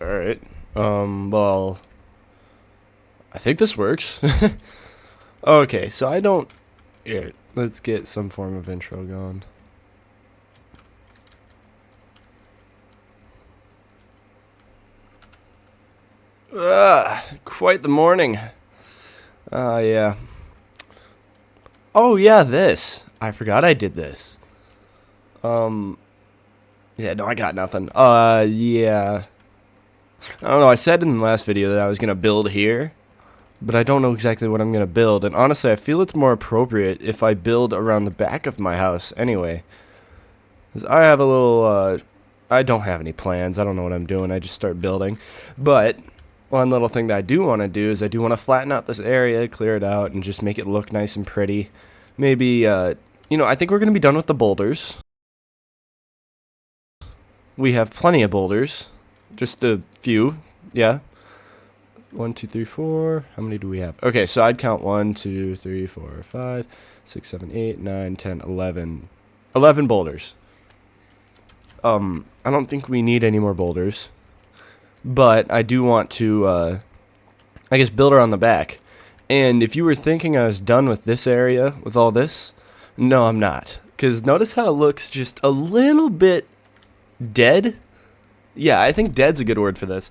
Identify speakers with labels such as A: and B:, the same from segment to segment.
A: Alright. Well, I think this works. Okay, so I don't... Here, let's get some form of intro going. Quite the morning. Yeah. Oh, yeah, this. I forgot I did this. Yeah, no, I got nothing. Yeah. I don't know, I said in the last video that I was gonna build here, but I don't know exactly what I'm gonna build, and honestly, I feel it's more appropriate if I build around the back of my house anyway. 'Cause I have a little, I don't have any plans, I don't know what I'm doing, I just start building. But, one little thing that I do want to do is I do want to flatten out this area, clear it out, and just make it look nice and pretty. Maybe, I think we're gonna be done with the boulders. We have plenty of boulders. Just a few, yeah. 1, 2, 3, 4. How many do we have? Okay, so I'd count 1, 2, 3, 4, 5, 6, 7, 8, 9, 10, 11. 11 boulders. I don't think we need any more boulders. But I do want to, I guess, build around the back. And if you were thinking I was done with this area, with all this, no, I'm not. Because notice how it looks just a little bit dead? Yeah, I think dead's a good word for this.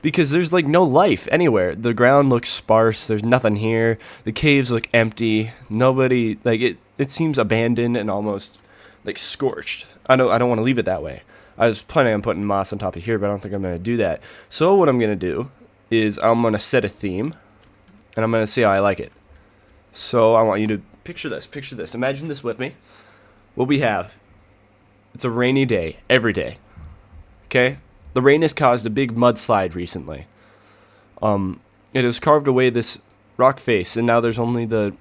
A: Because there's like no life anywhere. The ground looks sparse, there's nothing here. The caves look empty. Nobody, like, it seems abandoned and almost like scorched. I don't want to leave it that way. I was planning on putting moss on top of here, but I don't think I'm going to do that. So what I'm going to do is I'm going to set a theme, and I'm going to see how I like it. So I want you to picture this, Imagine this with me. What we have, it's a rainy day, every day. Okay? The rain has caused a big mudslide recently. It has carved away this rock face, and now there's only the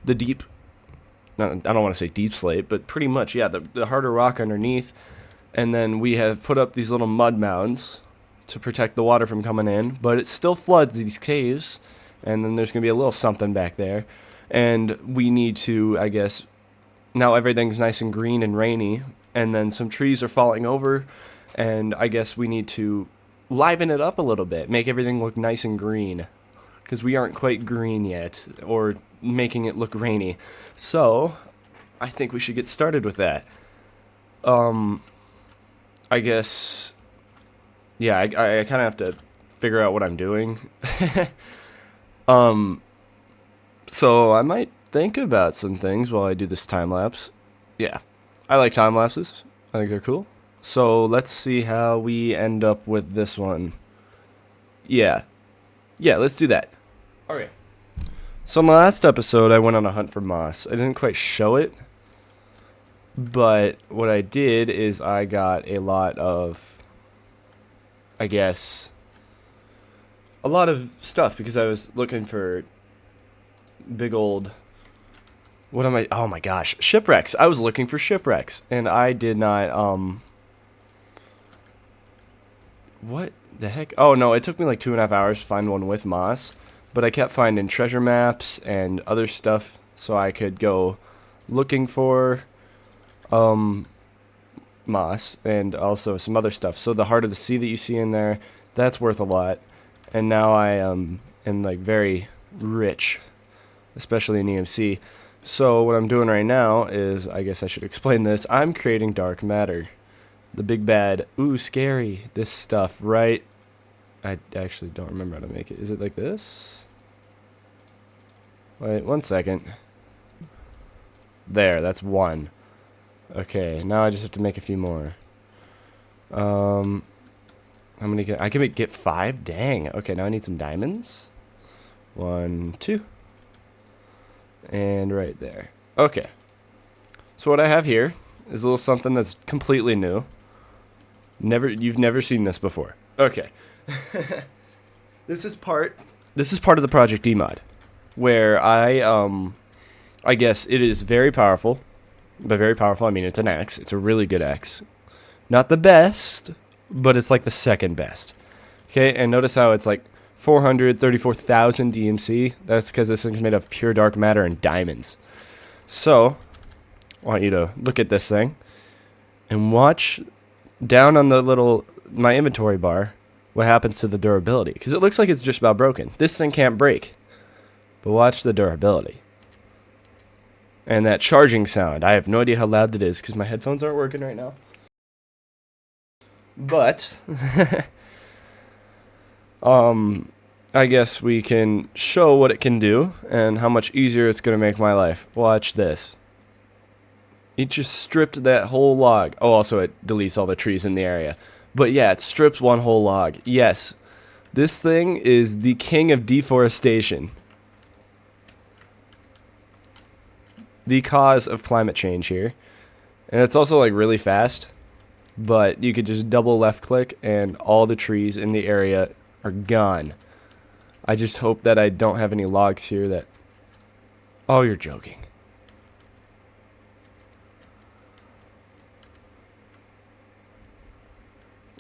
A: deep, no, I don't want to say deep slate, but pretty much, yeah, the harder rock underneath. And then we have put up these little mud mounds to protect the water from coming in, but it still floods these caves, and then there's going to be a little something back there. And we need to, I guess, now everything's nice and green and rainy, and then some trees are falling over, and I guess we need to liven it up a little bit, make everything look nice and green, because we aren't quite green yet, or making it look rainy. So, I think we should get started with that. I guess, yeah, I kind of have to figure out what I'm doing. So I might think about some things while I do this time lapse. Yeah, I like time lapses. I think they're cool. So let's see how we end up with this one. Yeah, let's do that. Okay. So in the last episode, I went on a hunt for moss. I didn't quite show it. But what I did is I got a lot of, I guess, a lot of stuff because I was looking for big old, what am I, oh my gosh, shipwrecks. I was looking for shipwrecks, and I did not, what the heck? Oh no, it took me like 2.5 hours to find one with moss, but I kept finding treasure maps and other stuff so I could go looking for moss and also some other stuff. So the heart of the sea that you see in there, that's worth a lot. And now I am like very rich, especially in EMC. So what I'm doing right now is, I guess I should explain this. I'm creating dark matter. The big bad, ooh, scary, this stuff, right? I actually don't remember how to make it. Is it like this? Wait, 1 second. There, that's one. Okay, now I just have to make a few more. How many I can get 5? Dang. Okay, now I need some diamonds. 1, 2. And right there. Okay. So what I have here is a little something that's completely new. You've never seen this before. Okay. This is part of the ProjectE mod, where I guess it is very powerful. By very powerful, I mean it's an axe. It's a really good axe. Not the best, but it's like the second best. Okay, and notice how it's like 434,000 DMC. That's because this thing's made of pure dark matter and diamonds. So, I want you to look at this thing and watch down on my inventory bar. what happens to the durability. Because it looks like it's just about broken. This thing can't break. But watch the durability. And that charging sound. I have no idea how loud that is because my headphones aren't working right now. But, I guess we can show what it can do and how much easier it's going to make my life. Watch this. It just stripped that whole log. Oh, also it deletes all the trees in the area. But yeah, it strips one whole log. Yes, this thing is the king of deforestation. The cause of climate change here. And it's also like really fast. But you could just double left click and all the trees in the area are gone. I just hope that I don't have any logs here that... Oh, you're joking.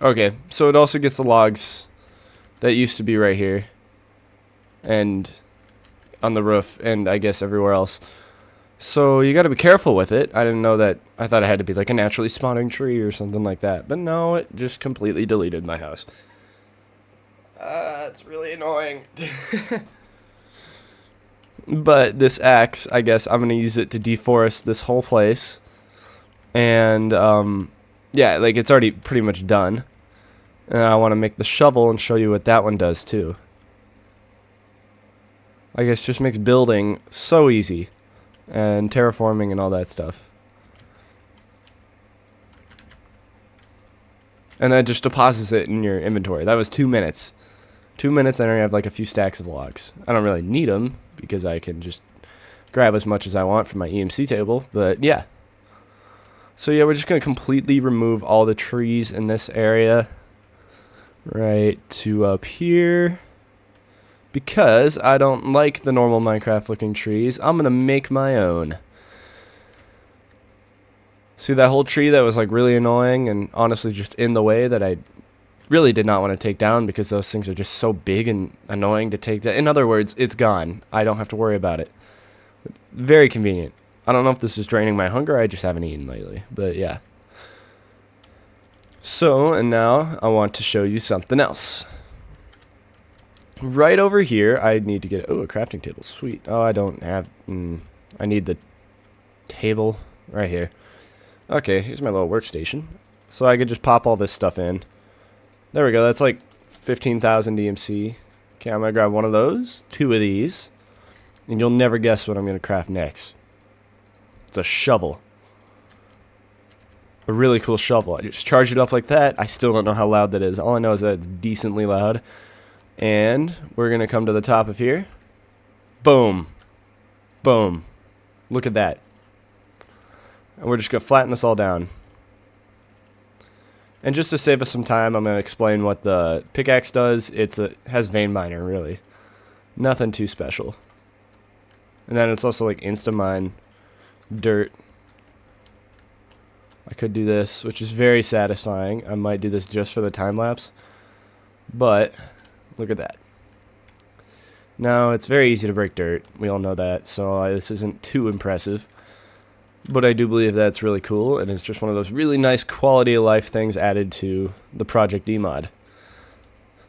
A: Okay, so it also gets the logs that used to be right here. And on the roof and I guess everywhere else. So you gotta be careful with it. I didn't know that. I thought it had to be like a naturally spawning tree or something like that. But no, it just completely deleted my house. It's really annoying. But this axe, I guess I'm gonna use it to deforest this whole place. And yeah, like it's already pretty much done. And I want to make the shovel and show you what that one does too. I guess just makes building so easy. And terraforming and all that stuff. And that just deposits it in your inventory. That was 2 minutes. 2 minutes and I have like a few stacks of logs. I don't really need them because I can just grab as much as I want from my EMC table. But yeah. So yeah, we're just going to completely remove all the trees in this area. Right to up here. Because I don't like the normal Minecraft looking trees, I'm going to make my own. See that whole tree that was like really annoying and honestly just in the way that I really did not want to take down because those things are just so big and annoying to take down. In other words, it's gone. I don't have to worry about it. Very convenient. I don't know if this is draining my hunger. I just haven't eaten lately. But yeah. So, and now I want to show you something else. Right over here, I need to get... Oh, a crafting table. Sweet. Oh, I don't have... I need the table right here. Okay, here's my little workstation. So I could just pop all this stuff in. There we go. That's like 15,000 DMC. Okay, I'm going to grab one of those. 2 of these. And you'll never guess what I'm going to craft next. It's a shovel. A really cool shovel. I just charge it up like that. I still don't know how loud that is. All I know is that it's decently loud. And we're going to come to the top of here. Boom. Boom. Look at that. And we're just going to flatten this all down. And just to save us some time, I'm going to explain what the pickaxe does. It has vein miner, really. Nothing too special. And then it's also like insta-mine dirt. I could do this, which is very satisfying. I might do this just for the time lapse. But... look at that. Now, it's very easy to break dirt. We all know that, so this isn't too impressive. But I do believe that's really cool, and it's just one of those really nice quality of life things added to the ProjectE mod.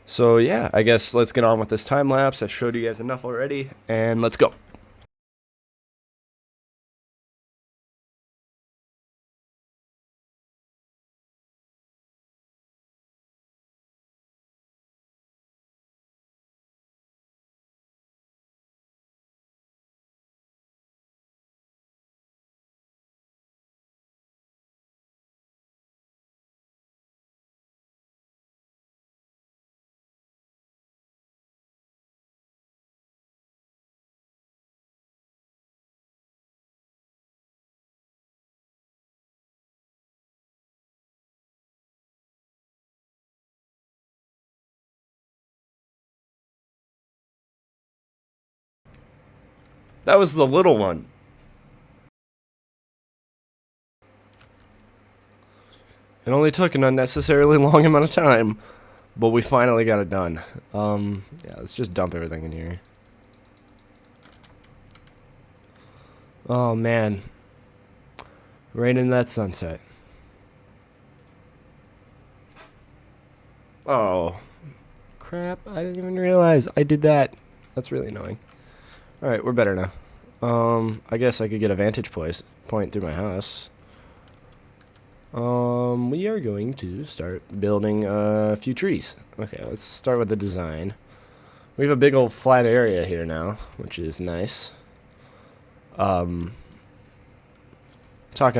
A: So yeah, I guess let's get on with this time lapse. I've showed you guys enough already, and let's go. That was the little one. It only took an unnecessarily long amount of time, but we finally got it done. Yeah, let's just dump everything in here. Oh man, right in that sunset. Oh, crap. I didn't even realize I did that. That's really annoying. Alright, we're better now. I guess I could get a vantage point through my house. We are going to start building a few trees. Okay, let's start with the design. We have a big old flat area here now, which is nice. Talking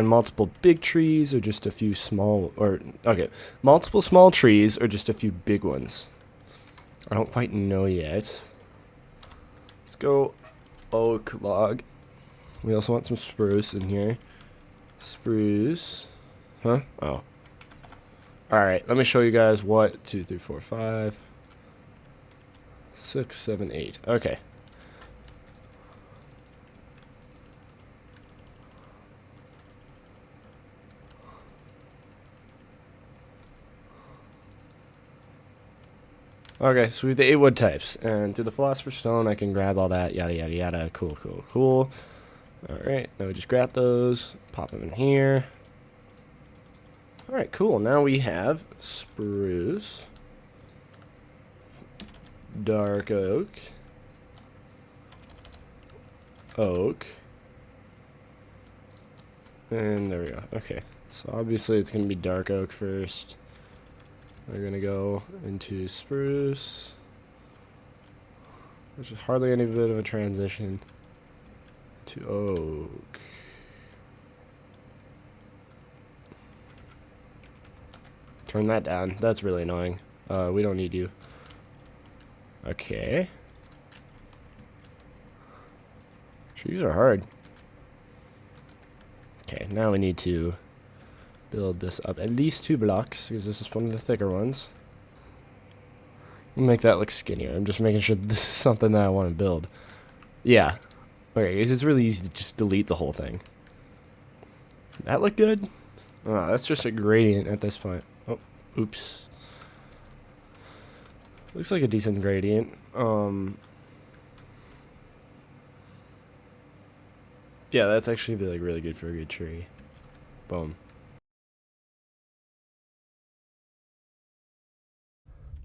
A: multiple big trees or just a few small, okay, multiple small trees or just a few big ones. I don't quite know yet. Let's go oak log. We also want some spruce in here. Spruce. Huh? Oh. Alright, let me show you guys what 2, 3, 4, 5, 6, 7, 8. Okay. Okay, so we have the 8 wood types, and through the philosopher's stone I can grab all that, yada yada yada, cool, cool, cool. Alright, now we just grab those, pop them in here. Alright, cool, now we have spruce, dark oak, oak, and there we go. Okay, so obviously it's going to be dark oak first. We're going to go into spruce. There's just hardly any bit of a transition to oak. Turn that down. That's really annoying. We don't need you. Okay. Trees are hard. Okay, now we need to build this up at least 2 blocks, because this is one of the thicker ones. Make that look skinnier. I'm just making sure this is something that I want to build. Yeah. Okay, because it's really easy to just delete the whole thing. That look good? Oh, that's just a gradient at this point. Oh, oops. Looks like a decent gradient. Yeah, that's actually like really good for a good tree. Boom.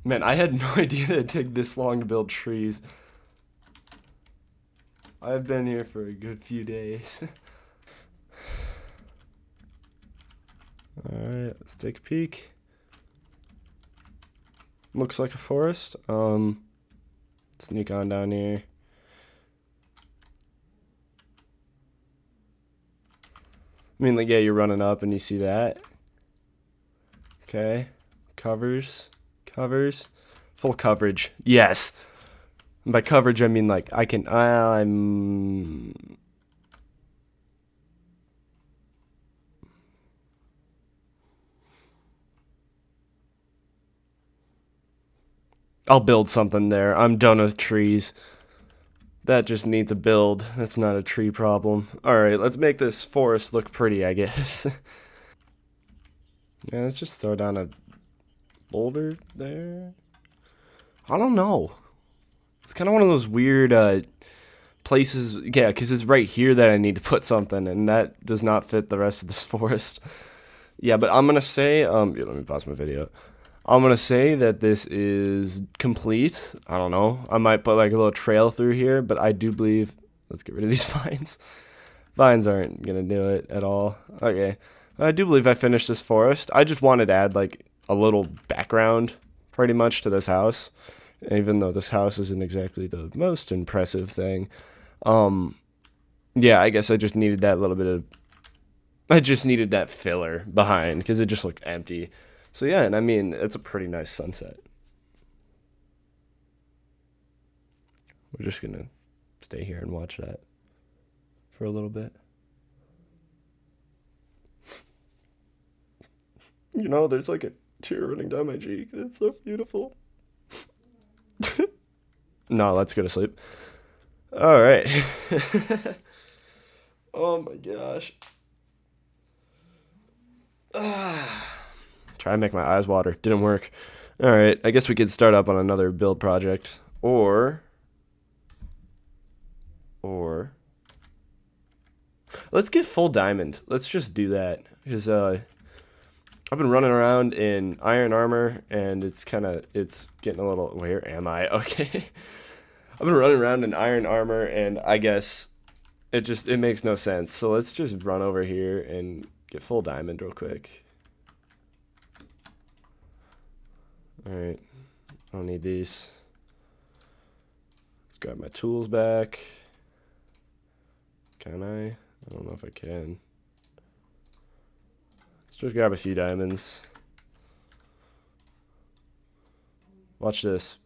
A: Man, I had no idea that it'd take this long to build trees. I've been here for a good few days. Alright, let's take a peek. Looks like a forest. Sneak on down here. I mean, like, yeah, you're running up and you see that. Okay. Covers. Full coverage. Yes. And by coverage, I mean, like, I'll build something there. I'm done with trees. That just needs a build. That's not a tree problem. Alright, let's make this forest look pretty, I guess. Yeah, let's just throw down a boulder there. I don't know. It's kind of one of those weird places. Yeah, because it's right here that I need to put something, and that does not fit the rest of this forest. Yeah, but I'm going to say, yeah, let me pause my video. I'm going to say that this is complete. I don't know. I might put like a little trail through here, but I do believe, let's get rid of these vines. Vines aren't going to do it at all. Okay. I do believe I finished this forest. I just wanted to add like a little background pretty much to this house, even though this house isn't exactly the most impressive thing. Yeah, I guess I just needed that little bit of, I just needed that filler behind because it just looked empty. So yeah, and I mean, it's a pretty nice sunset. We're just gonna stay here and watch that for a little bit. You know, there's like a tear running down my cheek. It's so beautiful. No, let's go to sleep. All right. Oh my gosh. Try and make my eyes water. Didn't work. All right. I guess we could start up on another build project, or let's get full diamond. Let's just do that because I've been running around in iron armor, and it's getting a little. Where am I? Okay. I've been running around in iron armor, and I guess it makes no sense. So let's just run over here and get full diamond real quick. All right. I don't need these. Let's grab my tools back. Can I? I don't know if I can. Let's just grab a few diamonds. Watch this.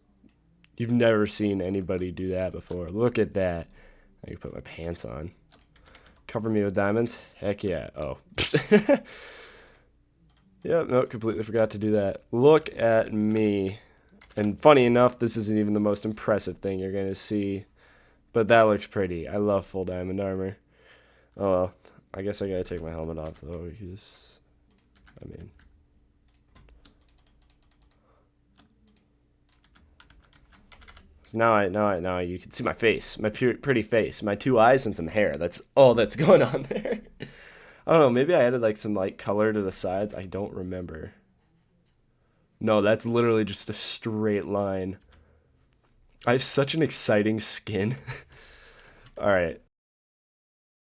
A: You've never seen anybody do that before. Look at that. I can put my pants on. Cover me with diamonds? Heck yeah. Oh. Yep, no, completely forgot to do that. Look at me. And funny enough, this isn't even the most impressive thing you're going to see. But that looks pretty. I love full diamond armor. Oh well. I guess I gotta take my helmet off though, because, I mean... So now you can see my face. My pretty face. My 2 eyes and some hair. That's all that's going on there. I don't know, maybe I added like some light color to the sides. I don't remember. No, that's literally just a straight line. I have such an exciting skin. Alright.